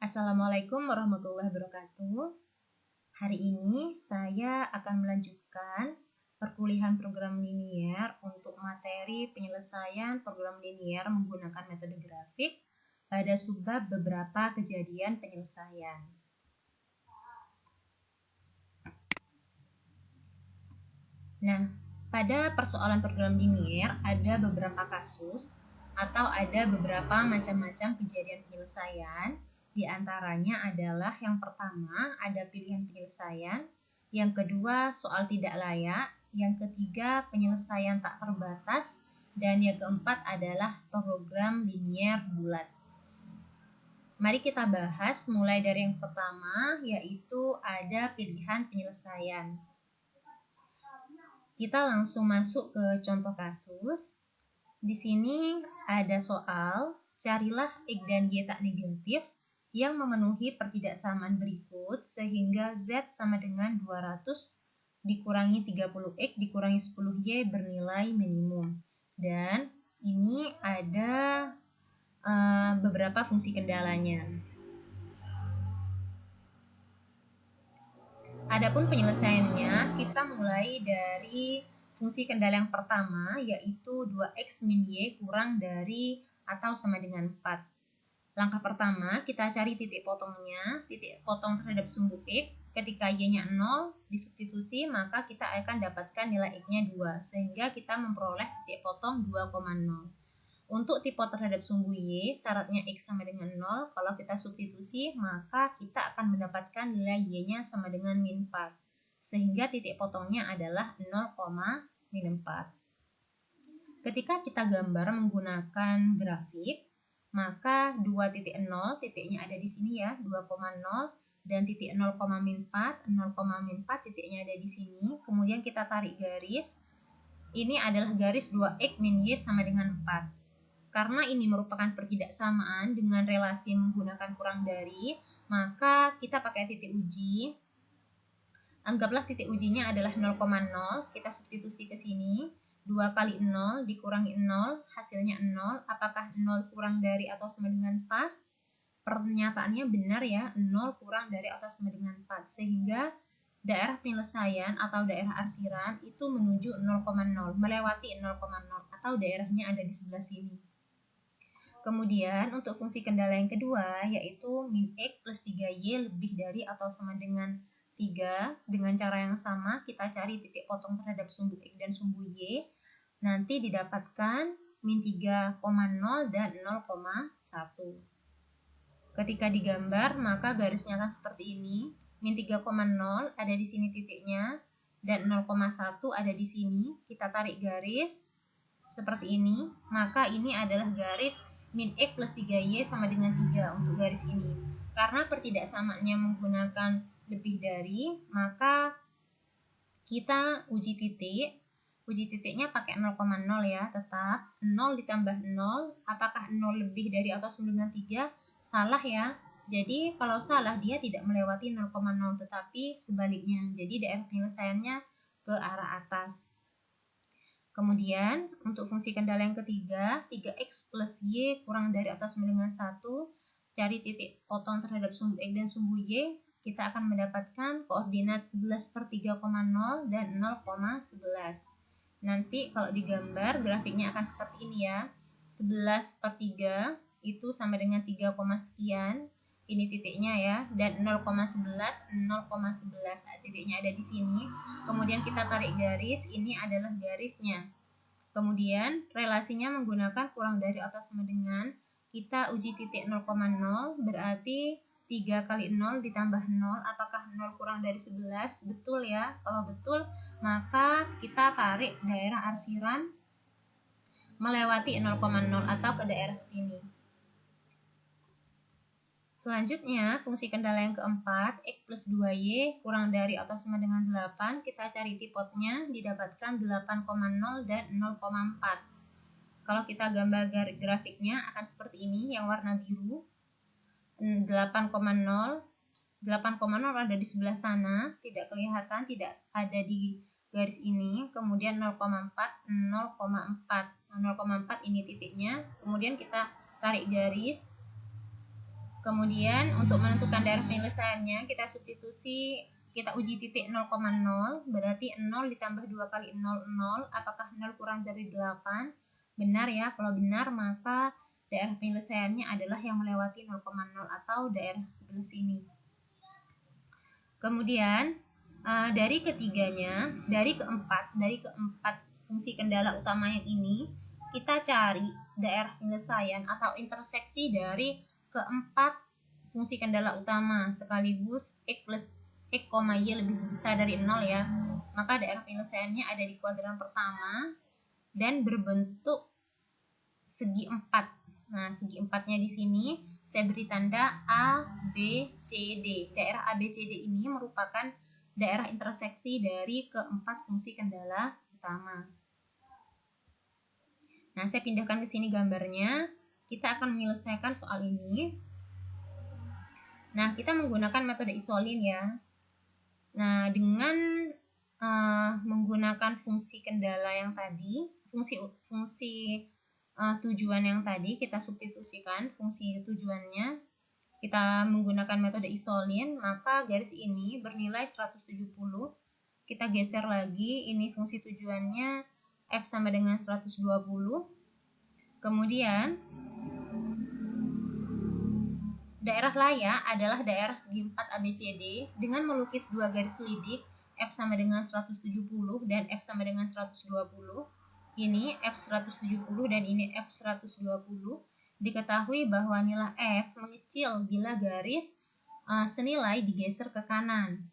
Assalamualaikum warahmatullahi wabarakatuh. Hari ini saya akan melanjutkan perkuliahan program linier untuk materi penyelesaian program linier menggunakan metode grafik pada subbab beberapa kejadian penyelesaian. Nah, pada persoalan program linier ada beberapa kasus atau ada beberapa macam-macam kejadian penyelesaian. Di antaranya adalah yang pertama ada pilihan penyelesaian, yang kedua soal tidak layak, yang ketiga penyelesaian tak terbatas, dan yang keempat adalah program linier bulat. Mari kita bahas mulai dari yang pertama, yaitu ada pilihan penyelesaian. Kita langsung masuk ke contoh kasus. Di sini ada soal, carilah X dan Y tak negatif yang memenuhi pertidaksamaan berikut sehingga Z sama dengan 200 dikurangi 30X dikurangi 10Y bernilai minimum. Dan ini ada beberapa fungsi kendalanya. Adapun penyelesaiannya, kita mulai dari fungsi kendala yang pertama, yaitu 2X min Y kurang dari atau sama dengan 4. Langkah pertama, kita cari titik potongnya, titik potong terhadap sumbu X. Ketika Y-nya 0, disubstitusi, maka kita akan dapatkan nilai X-nya 2, sehingga kita memperoleh titik potong 2,0. Untuk tipe terhadap sumbu Y, syaratnya X sama dengan 0. Kalau kita substitusi, maka kita akan mendapatkan nilai Y-nya sama dengan min 4. Sehingga titik potongnya adalah 0,4. Ketika kita gambar menggunakan grafik, maka 2.0, titiknya ada di sini ya, 2,0. Dan titik 0,4, 0,4 titiknya ada di sini. Kemudian kita tarik garis. Ini adalah garis 2X min Y sama dengan 4. Karena ini merupakan pertidaksamaan dengan relasi menggunakan kurang dari, maka kita pakai titik uji. Anggaplah titik ujinya adalah 0,0, kita substitusi ke sini. 2 kali 0 dikurangi 0, hasilnya 0. Apakah 0 kurang dari atau sama dengan 4? Pernyataannya benar ya, 0 kurang dari atau sama dengan 4. Sehingga daerah penyelesaian atau daerah arsiran itu menuju 0,0, melewati 0,0 atau daerahnya ada di sebelah sini. Kemudian untuk fungsi kendala yang kedua yaitu min X plus 3Y lebih dari atau sama dengan 3. Dengan cara yang sama kita cari titik potong terhadap sumbu X dan sumbu Y. Nanti didapatkan min 3,0 dan 0,1. Ketika digambar maka garisnya akan seperti ini. Min 3,0 ada di sini titiknya dan 0,1 ada di sini. Kita tarik garis seperti ini. Maka ini adalah garis min X plus 3Y sama dengan 3 untuk garis ini. Karena pertidaksamaannya menggunakan lebih dari, maka kita uji titik. Uji titiknya pakai 0,0 ya, tetap 0 ditambah 0. Apakah 0 lebih dari atau sama dengan 3? Salah ya. Jadi kalau salah dia tidak melewati 0,0 tetapi sebaliknya. Jadi daerah penyelesaiannya ke arah atas. Kemudian, untuk fungsi kendala yang ketiga, 3X plus Y kurang dari atau sama dengan 1. Cari titik potong terhadap sumbu X dan sumbu Y. Kita akan mendapatkan koordinat 11/3,0 dan 0,11. Nanti kalau digambar, grafiknya akan seperti ini ya. 11/3 itu sama dengan 3, sekian. Ini titiknya ya. Dan 0,11, 0,11. Titiknya ada di sini. Kemudian kita tarik garis. Ini adalah garisnya. Kemudian relasinya menggunakan kurang dari atau sama dengan. Kita uji titik 0,0. Berarti 3 kali 0 ditambah 0. Apakah 0 kurang dari 11? Betul ya. Kalau betul, maka kita tarik daerah arsiran melewati 0,0 atau ke daerah sini. Selanjutnya, fungsi kendala yang keempat, X plus 2Y kurang dari atau sama dengan 8. Kita cari tipotnya, didapatkan 8,0 dan 0,4. Kalau kita gambar grafiknya akan seperti ini, yang warna biru. 8,0 ada di sebelah sana, tidak kelihatan, tidak ada di garis ini. Kemudian 0,4 ini titiknya. Kemudian kita tarik garis. Kemudian untuk menentukan daerah penyelesaiannya, kita substitusi, kita uji titik 0,0, berarti 0 ditambah 2 kali 0, 0. Apakah 0 kurang dari 8? Benar ya, kalau benar maka daerah penyelesaiannya adalah yang melewati 0,0 atau daerah sebelah sini. Kemudian dari keempat fungsi kendala utama yang ini, kita cari daerah penyelesaian atau interseksi dari keempat fungsi kendala utama sekaligus X plus X, Y lebih besar dari 0 ya. Maka daerah penyelesaiannya ada di kuadran pertama dan berbentuk segi 4. Nah, segi 4-nya di sini saya beri tanda A, B, C, D. Daerah A, B, C, D ini merupakan daerah interseksi dari keempat fungsi kendala utama. Nah, saya pindahkan ke sini gambarnya. Kita akan menyelesaikan soal ini. Nah, kita menggunakan metode isolin ya. Nah, dengan menggunakan fungsi kendala yang tadi, fungsi tujuan yang tadi, kita substitusikan fungsi tujuannya. Kita menggunakan metode isolin, maka garis ini bernilai 170. Kita geser lagi, ini fungsi tujuannya F sama dengan 120. Kemudian daerah layak adalah daerah segi 4 ABCD dengan melukis dua garis lidik F sama dengan 170 dan F sama dengan 120. Ini F170 dan ini F120. Diketahui bahwa nilai F mengecil bila garis senilai digeser ke kanan.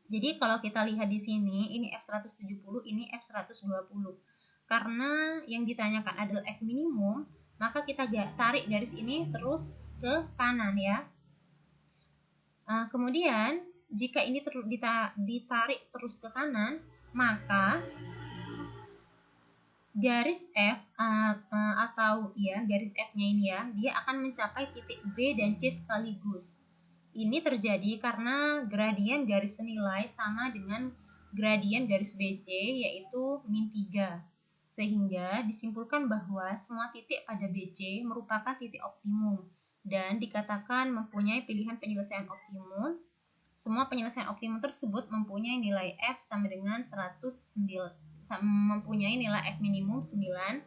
Jadi kalau kita lihat di sini, ini F170, ini F120. Karena yang ditanyakan adalah F minimum, maka kita tarik garis ini terus ke kanan ya. Kemudian jika ini ditarik terus ke kanan, maka garis F atau ya garis F-nya ini ya, dia akan mencapai titik B dan C sekaligus. Ini terjadi karena gradien garis senilai sama dengan gradien garis BC, yaitu min 3. Sehingga disimpulkan bahwa semua titik pada BC merupakan titik optimum dan dikatakan mempunyai pilihan penyelesaian optimum. Semua penyelesaian optimum tersebut mempunyai nilai F sama dengan 109, mempunyai nilai F minimum 90.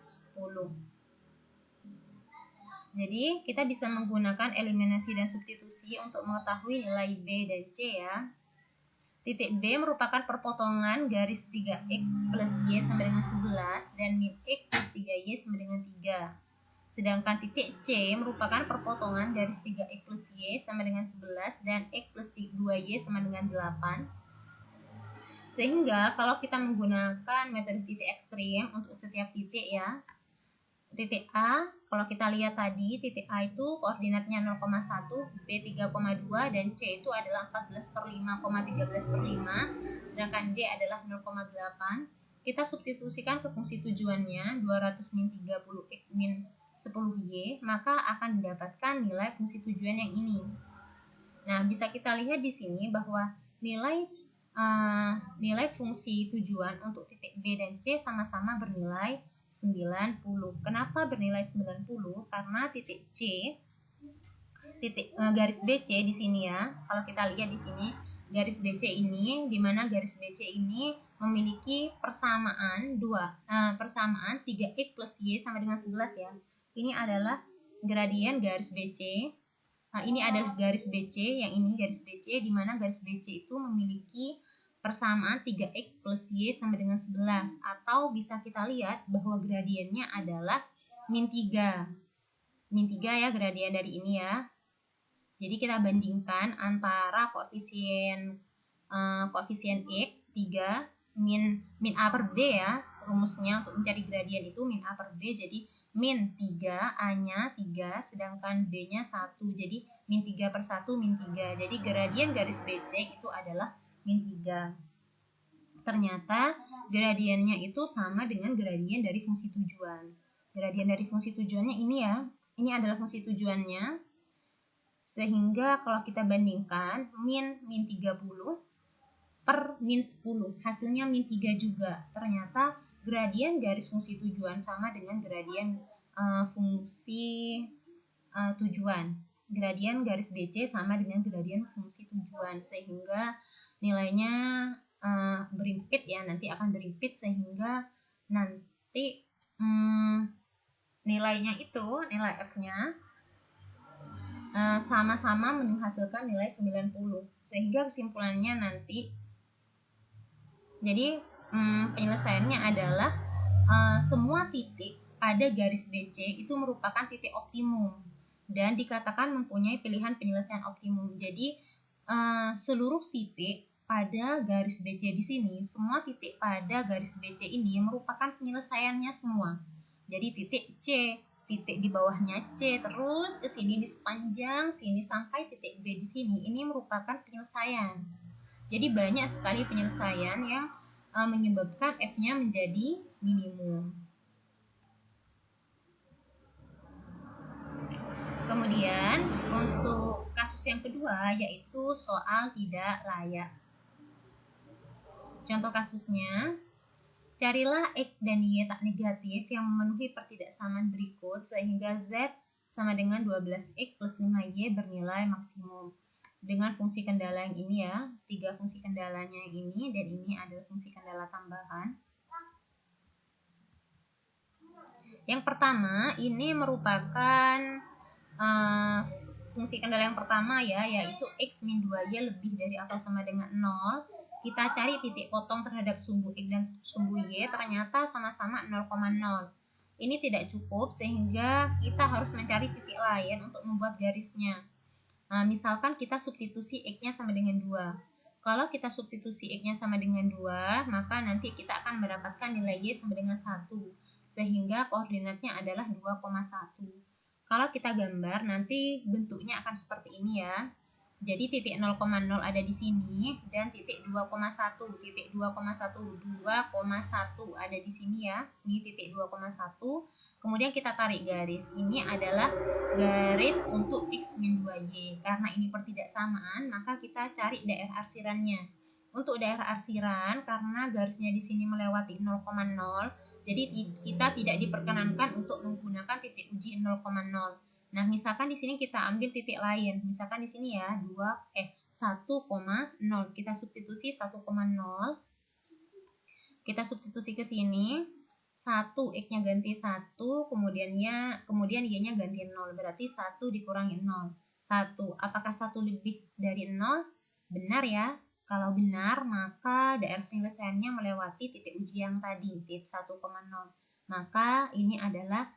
Jadi kita bisa menggunakan eliminasi dan substitusi untuk mengetahui nilai B dan C ya. Titik B merupakan perpotongan garis 3X plus Y sama dengan 11 dan min X plus 3Y sama dengan 3. Sedangkan titik C merupakan perpotongan garis 3X plus Y sama dengan 11 dan X plus 2Y sama dengan 8. Sehingga kalau kita menggunakan metode titik ekstrim untuk setiap titik ya, titik A, kalau kita lihat tadi, titik A itu koordinatnya 0,1, B 3,2, dan C itu adalah 14/5,13/5, sedangkan D adalah 0,8. Kita substitusikan ke fungsi tujuannya, 200 min 30 X min 10Y, maka akan mendapatkan nilai fungsi tujuan yang ini. Nah, bisa kita lihat di sini bahwa nilai fungsi tujuan untuk titik B dan C sama-sama bernilai 90. Kenapa bernilai 90? Karena titik C, garis BC di sini ya. Kalau kita lihat di sini, garis BC ini, di mana garis BC ini memiliki persamaan 3X plus Y sama dengan 11 ya. Ini adalah gradien garis BC. Nah, ini adalah garis BC, yang ini garis BC, di mana garis BC itu memiliki persamaan 3X plus Y sama dengan 11. Atau bisa kita lihat bahwa gradiennya adalah min 3. Min 3 ya gradien dari ini ya. Jadi kita bandingkan antara koefisien X 3 min A per B ya. Rumusnya untuk mencari gradien itu min A per B, jadi min 3, A-nya 3, sedangkan B-nya 1. Jadi min 3 per 1, min 3. Jadi gradien garis BC itu adalah min 3. Ternyata gradiennya itu sama dengan gradien dari fungsi tujuan. Gradien dari fungsi tujuannya ini ya. Ini adalah fungsi tujuannya. Sehingga kalau kita bandingkan min 30 per min 10, hasilnya min 3 juga. Ternyata gradien garis fungsi tujuan sama dengan gradien fungsi tujuan. gradien garis BC sama dengan gradien fungsi tujuan, sehingga nilainya berimpit ya, nanti akan berimpit sehingga nanti nilainya itu, nilai F-nya sama-sama menghasilkan nilai 90, sehingga kesimpulannya nanti jadi penyelesaiannya adalah semua titik pada garis BC itu merupakan titik optimum dan dikatakan mempunyai pilihan penyelesaian optimum. Jadi seluruh titik pada garis BC di sini, semua titik pada garis BC ini merupakan penyelesaiannya semua. Jadi titik C, titik di bawahnya C, terus ke sini di sepanjang sini sampai titik B di sini, ini merupakan penyelesaian. Jadi banyak sekali penyelesaian yang menyebabkan F-nya menjadi minimum. Kemudian untuk kasus yang kedua yaitu soal tidak layak. Contoh kasusnya, carilah X dan Y tak negatif yang memenuhi pertidaksamaan berikut sehingga Z sama dengan 12X plus 5Y bernilai maksimum. Dengan fungsi kendala yang ini ya, 3 fungsi kendalanya yang ini, dan ini adalah fungsi kendala tambahan. Yang pertama, ini merupakan fungsi kendala yang pertama ya, yaitu X min 2Y lebih dari atau sama dengan 0. Kita cari titik potong terhadap sumbu X dan sumbu Y, ternyata sama-sama 0,0. Ini tidak cukup sehingga kita harus mencari titik lain untuk membuat garisnya. Misalkan kita substitusi X-nya sama dengan 2. Kalau kita substitusi X-nya sama dengan 2, maka nanti kita akan mendapatkan nilai Y sama dengan 1. Sehingga koordinatnya adalah 2,1. Kalau kita gambar, nanti bentuknya akan seperti ini ya. Jadi titik 0,0 ada di sini dan titik 2,1 ada di sini ya. Ini titik 2,1. Kemudian kita tarik garis. Ini adalah garis untuk X min 2Y. Karena ini pertidaksamaan, maka kita cari daerah arsirannya. Untuk daerah arsiran, karena garisnya di sini melewati 0,0, jadi kita tidak diperkenankan untuk menggunakan titik uji 0,0. Nah, misalkan di sini kita ambil titik lain. Misalkan di sini ya, 1,0. Kita substitusi 1,0. Kita substitusi ke sini. 1 X-nya ganti 1, kemudian Y-nya ganti 0. Berarti 1 dikurangi 0. 1. Apakah 1 lebih dari 0? Benar ya. Kalau benar, maka daerah penyelesaiannya melewati titik uji yang tadi, titik 1,0. Maka ini adalah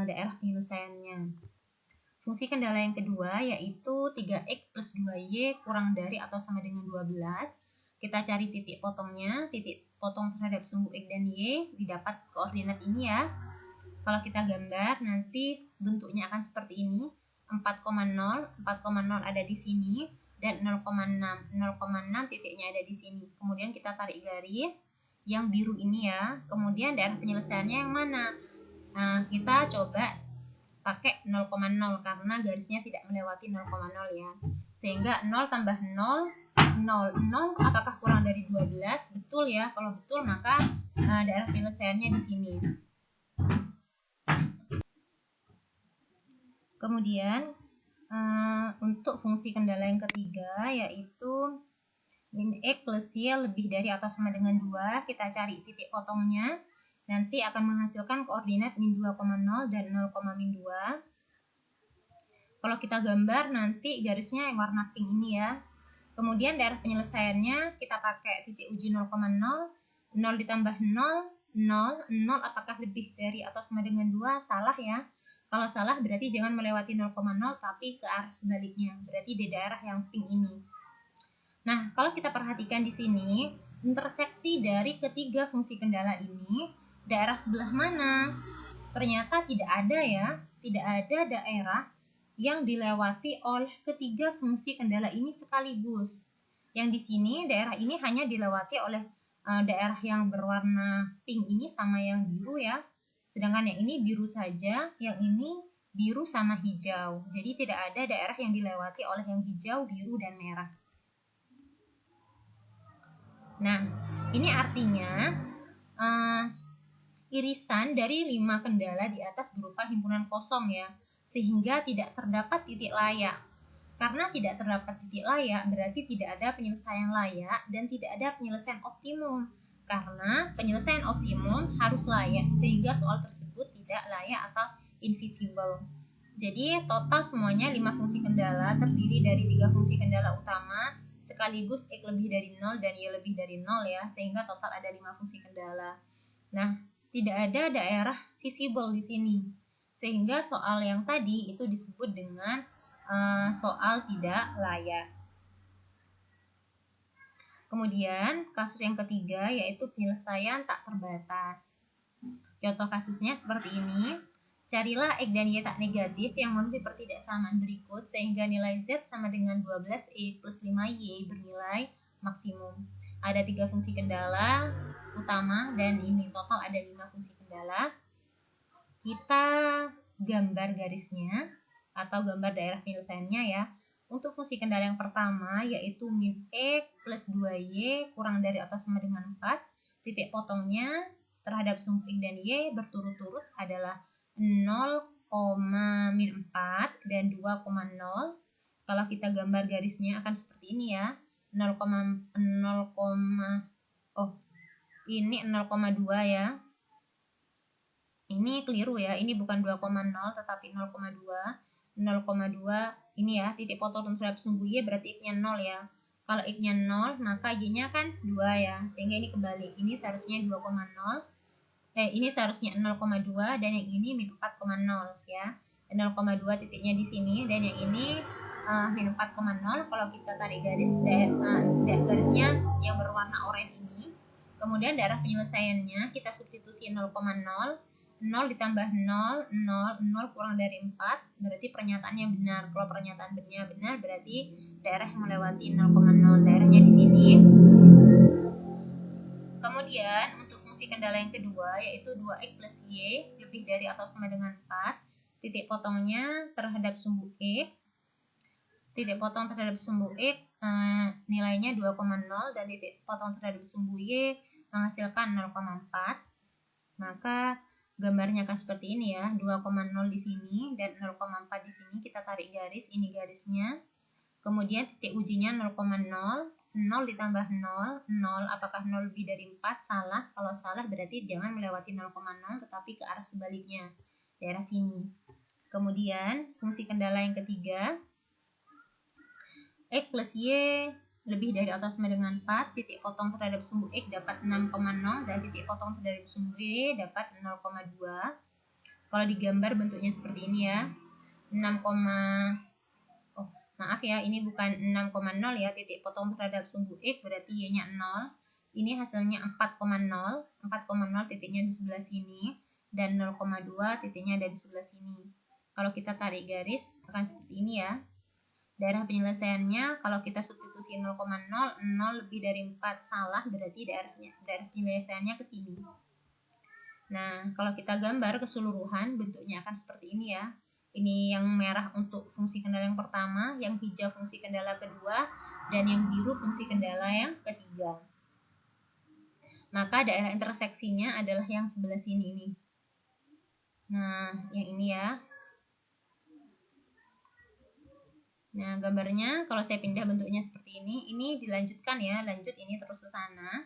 daerah penyelesaiannya. Fungsi kendala yang kedua yaitu 3X plus 2Y kurang dari atau sama dengan 12. Kita cari titik potongnya, titik potong terhadap sumbu X dan Y, didapat koordinat ini ya. Kalau kita gambar, nanti bentuknya akan seperti ini. 4,0 ada di sini, dan 0,6 titiknya ada di sini. Kemudian kita tarik garis yang biru ini ya. Kemudian daerah penyelesaiannya yang mana? Nah, kita coba pakai 0,0 karena garisnya tidak melewati 0,0 ya. Sehingga 0 tambah 0, 0 apakah kurang dari 12? Betul ya. Kalau betul maka daerah penyelesaiannya di sini. Kemudian untuk fungsi kendala yang ketiga yaitu min X plus Y lebih dari atau sama dengan 2. Kita cari titik potongnya. Nanti akan menghasilkan koordinat min 2,0 dan 0,2. Kalau kita gambar nanti garisnya yang warna pink ini ya. Kemudian daerah penyelesaiannya kita pakai titik uji 0,0. 0 ditambah 0, 0 apakah lebih dari atau sama dengan 2? Salah ya. Kalau salah berarti jangan melewati 0,0 tapi ke arah sebaliknya. Berarti di daerah yang pink ini. Nah, kalau kita perhatikan di sini, interseksi dari ketiga fungsi kendala ini, daerah sebelah mana? Ternyata tidak ada ya. Tidak ada daerah yang dilewati oleh ketiga fungsi kendala ini sekaligus. Yang di sini, daerah ini hanya dilewati oleh daerah yang berwarna pink ini sama yang biru ya. Sedangkan yang ini biru saja, yang ini biru sama hijau. Jadi tidak ada daerah yang dilewati oleh yang hijau, biru, dan merah. Nah, ini artinya irisan dari 5 kendala di atas berupa himpunan kosong ya. sehingga tidak terdapat titik layak. Karena tidak terdapat titik layak berarti tidak ada penyelesaian layak dan tidak ada penyelesaian optimum. Karena penyelesaian optimum harus layak sehingga soal tersebut tidak layak atau invisible. Jadi total semuanya 5 fungsi kendala terdiri dari 3 fungsi kendala utama sekaligus X lebih dari 0 dan Y lebih dari 0 ya, sehingga total ada 5 fungsi kendala. Nah, tidak ada daerah visible di sini. Sehingga soal yang tadi itu disebut dengan soal tidak layak. Kemudian kasus yang ketiga yaitu penyelesaian tak terbatas. Contoh kasusnya seperti ini. Carilah X dan Y tak negatif yang memenuhi pertidaksamaan berikut sehingga nilai Z sama dengan 12X plus 5Y bernilai maksimum. Ada 3 fungsi kendala utama dan ini total ada 5 fungsi kendala. Kita gambar garisnya atau gambar daerah penyelesaiannya ya. Untuk fungsi kendala yang pertama yaitu min X plus 2Y kurang dari atau sama dengan 4. Titik potongnya terhadap sumbu X dan Y berturut-turut adalah 0,-4 dan 2,0. Kalau kita gambar garisnya akan seperti ini ya. 0, ini 0,2 ya. Ini keliru ya, ini bukan 2,0 tetapi 0,2. 0,2 ini ya, titik potong terhadap sumbu Y berarti X-nya 0 ya. Kalau X-nya 0 maka Y-nya kan 2 ya, sehingga ini kebalik. Ini seharusnya 2,0. Ini seharusnya 0,2 dan yang ini min 4,0 ya. 0,2 titiknya di sini dan yang ini min 4,0. Kalau kita tarik garis garisnya yang berwarna oranye ini, kemudian daerah penyelesaiannya kita substitusi 0,0. 0 ditambah 0, 0, 0 kurang dari 4, berarti pernyataannya benar. Kalau pernyataan benar berarti daerah yang melewati 0,0, daerahnya di sini. Kemudian untuk fungsi kendala yang kedua yaitu 2X plus Y lebih dari atau sama dengan 4. Titik potongnya terhadap sumbu X. Titik potong terhadap sumbu X nilainya 2,0 dan titik potong terhadap sumbu Y menghasilkan 0,4. Maka gambarnya akan seperti ini ya, 2,0 di sini dan 0,4 di sini. Kita tarik garis, ini garisnya. Kemudian titik ujinya 0,0, 0 ditambah 0, 0. Apakah 0 lebih dari 4? Salah. Kalau salah berarti jangan melewati 0,0 tetapi ke arah sebaliknya, daerah sini. Kemudian fungsi kendala yang ketiga, X plus Y lebih dari atau sama dengan 4, titik potong terhadap sumbu X dapat 6,0 dan titik potong terhadap sumbu Y dapat 0,2. Kalau digambar bentuknya seperti ini ya. 6, maaf ya, ini bukan 6,0 ya, titik potong terhadap sumbu X berarti Y-nya 0. Ini hasilnya 4,0. 4,0 titiknya di sebelah sini dan 0,2 titiknya ada di sebelah sini. Kalau kita tarik garis akan seperti ini ya. Daerah penyelesaiannya kalau kita substitusi 0,0, 0 lebih dari 4 salah, berarti daerah penyelesaiannya ke sini. Nah, kalau kita gambar keseluruhan bentuknya akan seperti ini ya. Ini yang merah untuk fungsi kendala yang pertama, yang hijau fungsi kendala kedua, dan yang biru fungsi kendala yang ketiga. Maka daerah interseksinya adalah yang sebelah sini ini. Nah, yang ini ya. Nah, gambarnya kalau saya pindah bentuknya seperti ini dilanjutkan ya, lanjut ini terus ke sana,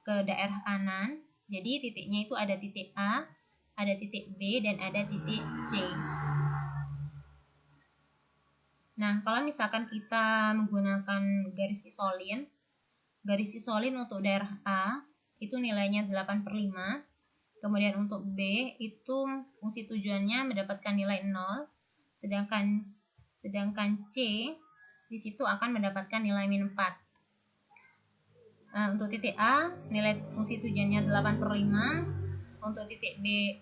ke daerah kanan. Jadi titiknya itu ada titik A, ada titik B, dan ada titik C. Nah, kalau misalkan kita menggunakan garis isolin untuk daerah A itu nilainya 8/5. Kemudian untuk B itu fungsi tujuannya mendapatkan nilai 0, sedangkan C di situ akan mendapatkan nilai min 4. Nah, untuk titik A nilai fungsi tujuannya 8/5, untuk titik B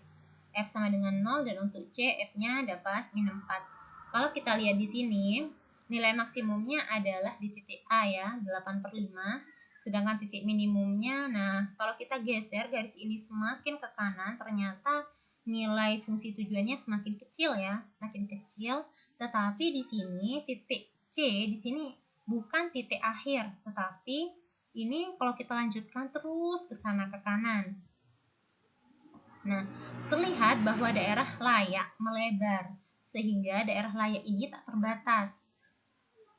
F sama dengan 0 dan untuk C F-nya dapat min 4. Kalau kita lihat di sini nilai maksimumnya adalah di titik A ya, 8/5, sedangkan titik minimumnya, nah kalau kita geser garis ini semakin ke kanan ternyata nilai fungsi tujuannya semakin kecil ya, semakin kecil. Tetapi di sini titik C di sini bukan titik akhir, tetapi ini kalau kita lanjutkan terus ke sana ke kanan. Nah, terlihat bahwa daerah layak melebar sehingga daerah layak ini tak terbatas.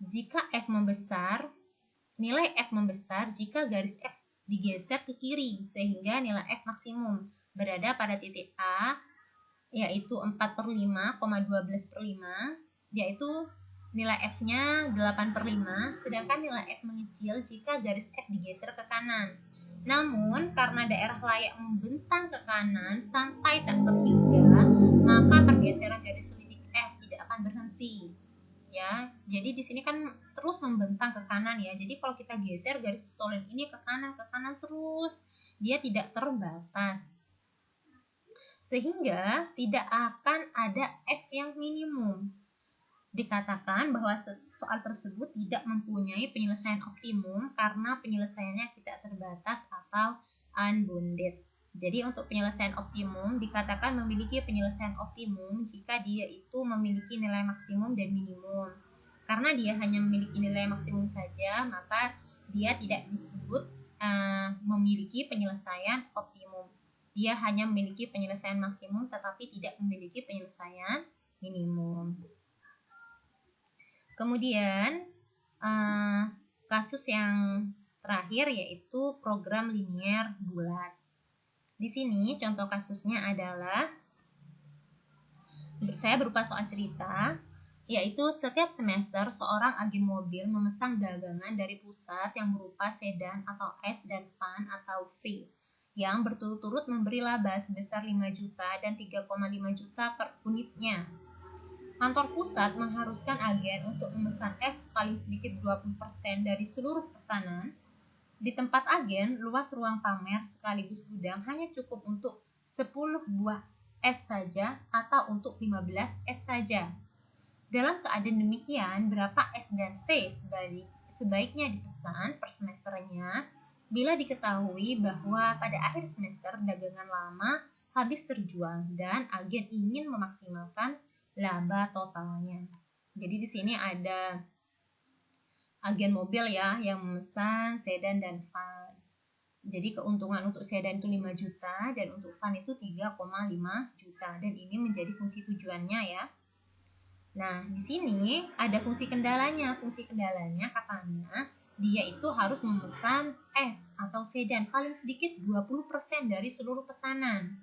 Jika F membesar, nilai F membesar jika garis F digeser ke kiri, sehingga nilai F maksimum berada pada titik A, yaitu 4/5,12/5, yaitu nilai F-nya 8/5, sedangkan nilai F mengecil jika garis F digeser ke kanan. Namun, karena daerah layak membentang ke kanan sampai tak terhingga, maka pergeseran garis selidik F tidak akan berhenti. Ya, jadi di sini kan terus membentang ke kanan ya. Jadi kalau kita geser garis solid ini ke kanan terus, dia tidak terbatas. Sehingga tidak akan ada F yang minimum. Dikatakan bahwa soal tersebut tidak mempunyai penyelesaian optimum karena penyelesaiannya tidak terbatas atau unbounded. Jadi untuk penyelesaian optimum dikatakan memiliki penyelesaian optimum jika dia itu memiliki nilai maksimum dan minimum. Karena dia hanya memiliki nilai maksimum saja, maka dia tidak disebut memiliki penyelesaian optimum. Dia hanya memiliki penyelesaian maksimum tetapi tidak memiliki penyelesaian minimum. Kemudian kasus yang terakhir yaitu program linier bulat. Di sini contoh kasusnya adalah saya berupa soal cerita, yaitu setiap semester seorang agen mobil memesan dagangan dari pusat yang berupa sedan atau S dan van atau V yang berturut-turut memberi laba sebesar 5 juta dan 3,5 juta per unitnya. Kantor pusat mengharuskan agen untuk memesan S paling sedikit 20% dari seluruh pesanan. Di tempat agen, luas ruang pamer sekaligus gudang hanya cukup untuk 10 buah S saja atau untuk 15 S saja. Dalam keadaan demikian, berapa S dan V sebaiknya dipesan per semesternya bila diketahui bahwa pada akhir semester dagangan lama habis terjual dan agen ingin memaksimalkan laba totalnya. Jadi di sini ada agen mobil ya yang memesan sedan dan van. Jadi keuntungan untuk sedan itu 5 juta dan untuk van itu 3,5 juta dan ini menjadi fungsi tujuannya ya. Nah, di sini ada fungsi kendalanya. Fungsi kendalanya katanya dia itu harus memesan S atau sedan paling sedikit 20% dari seluruh pesanan.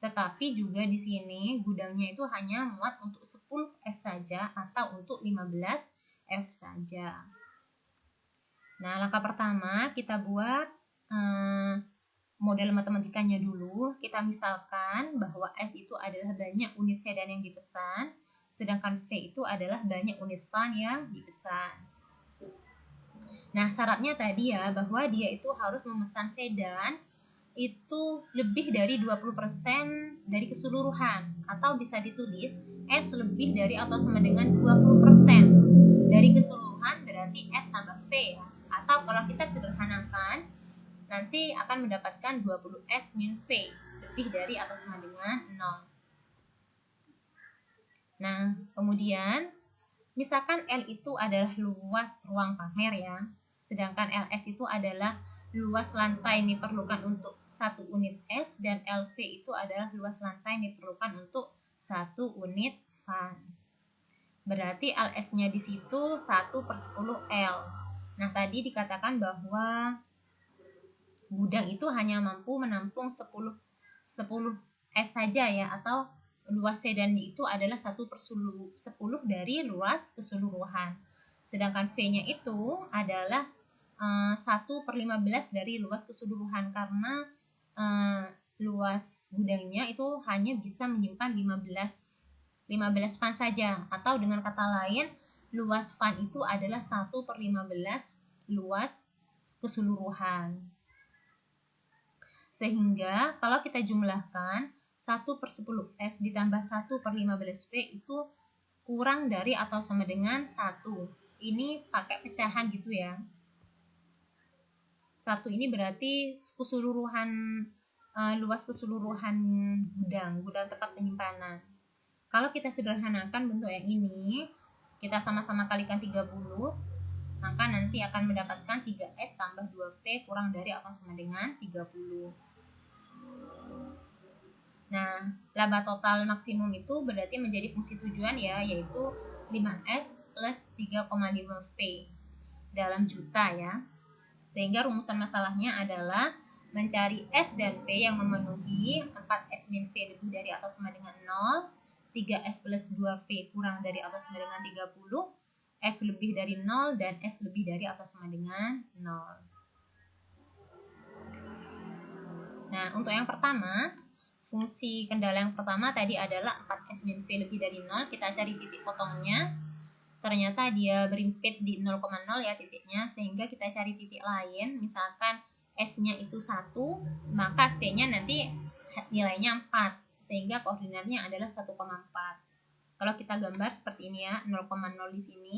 Tetapi juga di sini gudangnya itu hanya muat untuk 10 S saja atau untuk 15 F saja. Nah, langkah pertama kita buat model matematikanya dulu. Kita misalkan bahwa S itu adalah banyak unit sedan yang dipesan, sedangkan V itu adalah banyak unit van yang dipesan. Nah, syaratnya tadi ya bahwa dia itu harus memesan sedan itu lebih dari 20% dari keseluruhan, atau bisa ditulis S lebih dari atau sama dengan 20% dari keseluruhan, berarti S tambah V ya. Atau kalau kita sederhanakan nanti akan mendapatkan 20 S min V lebih dari atau sama dengan 0. Nah, kemudian misalkan L itu adalah luas ruang pamer ya, sedangkan LS itu adalah luas lantai yang diperlukan untuk 1 unit S dan LV itu adalah luas lantai yang diperlukan untuk 1 unit van. Berarti LS-nya di situ 1/10 L. Nah, tadi dikatakan bahwa gudang itu hanya mampu menampung 10 S saja ya, atau luas sedannya itu adalah 1/10 dari luas keseluruhan. Sedangkan V-nya itu adalah 1/15 dari luas keseluruhan karena luas gudangnya itu hanya bisa menyimpan 15 van saja, atau dengan kata lain luas van itu adalah 1/15 luas keseluruhan. Sehingga kalau kita jumlahkan 1/10 S ditambah 1/15 V itu kurang dari atau sama dengan 1. Ini pakai pecahan gitu ya. 1 ini berarti keseluruhan luas keseluruhan gudang tempat penyimpanan. Kalau kita sederhanakan bentuk yang ini, kita sama-sama kalikan 30, maka nanti akan mendapatkan 3S tambah 2V kurang dari atau sama dengan 30. Nah, laba total maksimum itu berarti menjadi fungsi tujuan ya, yaitu 5S plus 3,5V dalam juta ya. Sehingga rumusan masalahnya adalah mencari S dan V yang memenuhi 4S min V lebih dari atau sama dengan 0, 3S plus 2V kurang dari atau sama dengan 30, F lebih dari 0, dan S lebih dari atau sama dengan 0. Nah, untuk yang pertama, fungsi kendala yang pertama tadi adalah 4S min V lebih dari 0. Kita cari titik potongnya. Ternyata dia berimpit di 0,0 ya titiknya, sehingga kita cari titik lain. Misalkan S-nya itu 1, maka V-nya nanti nilainya 4, sehingga koordinatnya adalah 1,4. Kalau kita gambar seperti ini ya, 0,0 di sini,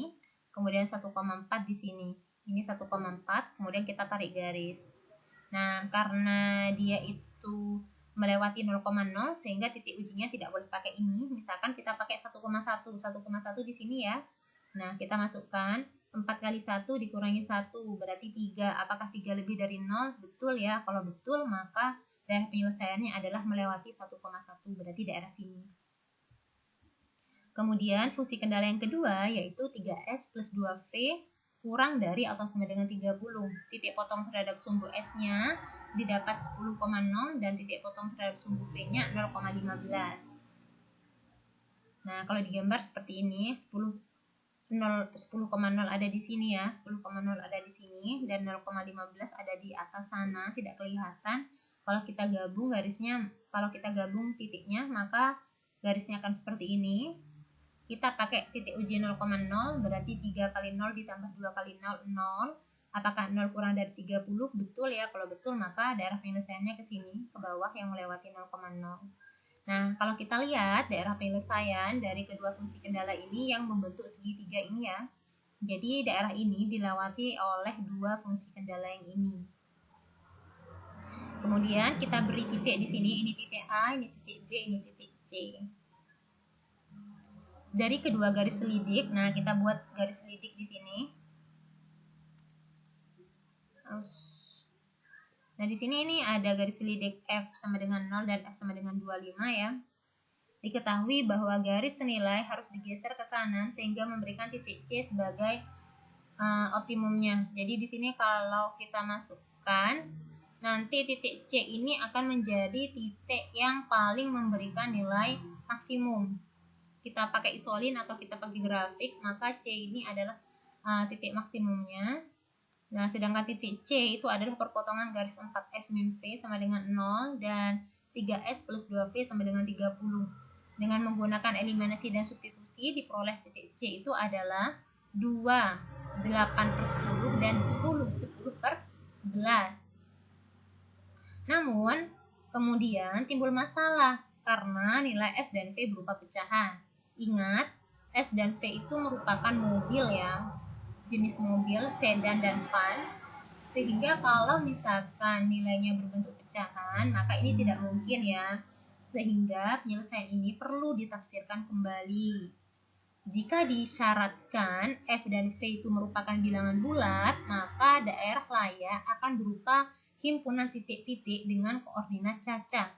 kemudian 1,4 di sini. Ini 1,4, kemudian kita tarik garis. Nah, karena dia itu melewati 0,0 sehingga titik ujinya tidak boleh pakai ini. Misalkan kita pakai 1,1 di sini ya. Nah, kita masukkan 4 kali 1 dikurangi 1 berarti 3. Apakah 3 lebih dari 0? Betul ya. Kalau betul, maka daerah penyelesaiannya adalah melewati 1,1, berarti daerah sini. Kemudian fungsi kendala yang kedua yaitu 3S plus 2V kurang dari atau sama dengan 30. Titik potong terhadap sumbu S-nya didapat 10,0 dan titik potong terhadap sumbu V-nya 0,15. Nah, kalau digambar seperti ini, 10,0 ada di sini ya, 10,0 ada di sini, dan 0,15 ada di atas sana, tidak kelihatan. Kalau kita gabung garisnya, kalau kita gabung titiknya, maka garisnya akan seperti ini. Kita pakai titik uji 0,0, berarti 3 kali 0 ditambah 2 kali 0, 0. Apakah 0 kurang dari 30? Betul ya, kalau betul maka daerah penyelesaiannya ke sini, ke bawah yang melewati 0,0. Nah, kalau kita lihat daerah penyelesaian dari kedua fungsi kendala ini yang membentuk segitiga ini ya. Jadi daerah ini dilewati oleh dua fungsi kendala yang ini. Kemudian kita beri titik di sini, ini titik A, ini titik B, ini titik C. Dari kedua garis selidik, nah kita buat garis selidik di sini. Nah, di sini ini ada garis selidik F sama dengan 0 dan F sama dengan 25 ya. Diketahui bahwa garis senilai harus digeser ke kanan sehingga memberikan titik C sebagai optimumnya. Jadi di sini kalau kita masukkan, nanti titik C ini akan menjadi titik yang paling memberikan nilai maksimum. Kita pakai isolin atau kita pakai grafik, maka C ini adalah titik maksimumnya. Nah, sedangkan titik C itu adalah perpotongan garis 4S min V sama dengan 0 dan 3S plus 2V sama dengan 30. Dengan menggunakan eliminasi dan substitusi, diperoleh titik C itu adalah 2, 8 per 10, dan 10, 10 per 11. Namun, kemudian timbul masalah karena nilai S dan V berupa pecahan. Ingat, S dan V itu merupakan mobil ya, jenis mobil, sedan dan van. Sehingga kalau misalkan nilainya berbentuk pecahan, maka ini tidak mungkin ya. Sehingga penyelesaian ini perlu ditafsirkan kembali. Jika disyaratkan F dan V itu merupakan bilangan bulat, maka daerah layak akan berupa himpunan titik-titik dengan koordinat cacat.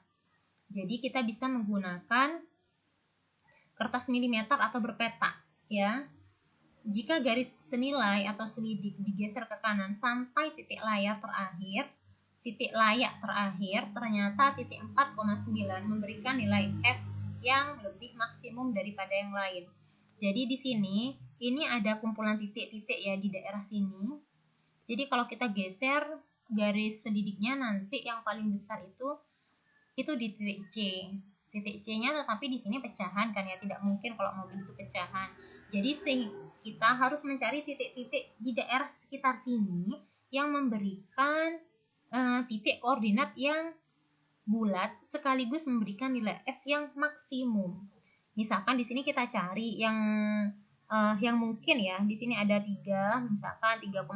Jadi kita bisa menggunakan kertas milimeter atau berpeta ya. Jika garis senilai atau selidik digeser ke kanan sampai titik layak terakhir ternyata titik 4,9 memberikan nilai F yang lebih maksimum daripada yang lain. Jadi di sini ini ada kumpulan titik-titik ya di daerah sini. Jadi kalau kita geser garis selidiknya, nanti yang paling besar itu di titik C. Titik C-nya tetapi di sini pecahan kan ya, tidak mungkin kalau mobil itu pecahan. Jadi kita harus mencari titik-titik di daerah sekitar sini yang memberikan titik koordinat yang bulat sekaligus memberikan nilai F yang maksimum. Misalkan di sini kita cari yang mungkin ya. Di sini ada 3, misalkan 3,10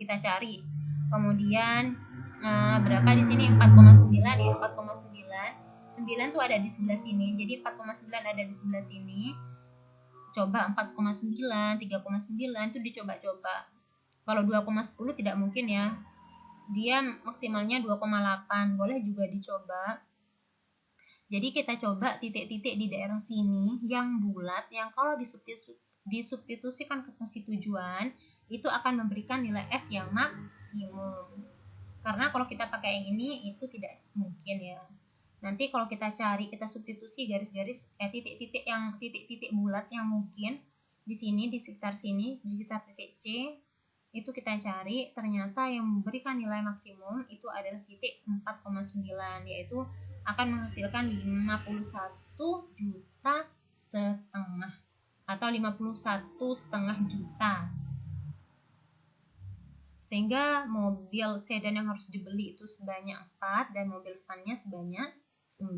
kita cari. Kemudian berapa di sini? 4,9 ya, 4,9. 9 tuh ada di sebelah sini. Jadi 4,9 ada di sebelah sini. Coba 4,9, 3,9 itu dicoba-coba. Kalau 2,10 tidak mungkin ya. Dia maksimalnya 2,8. Boleh juga dicoba. Jadi kita coba titik-titik di daerah sini yang bulat, yang kalau disubstitusikan ke fungsi tujuan, itu akan memberikan nilai F yang maksimum. Karena kalau kita pakai yang ini, itu tidak mungkin ya. Nanti kalau kita cari, kita substitusi garis-garis, titik-titik bulat yang mungkin, di sini, di sekitar sini, di sekitar titik C, itu kita cari, ternyata yang memberikan nilai maksimum itu adalah titik 4,9, yaitu akan menghasilkan 51 juta setengah atau 51,5 juta. Sehingga mobil sedan yang harus dibeli itu sebanyak 4 dan mobil van-nya sebanyak 9.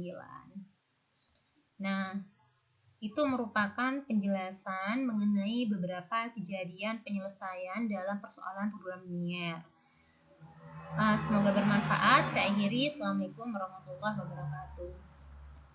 Nah, itu merupakan penjelasan mengenai beberapa kejadian penyelesaian dalam persoalan program linier. Semoga bermanfaat. Saya akhiri. Assalamualaikum warahmatullahi wabarakatuh.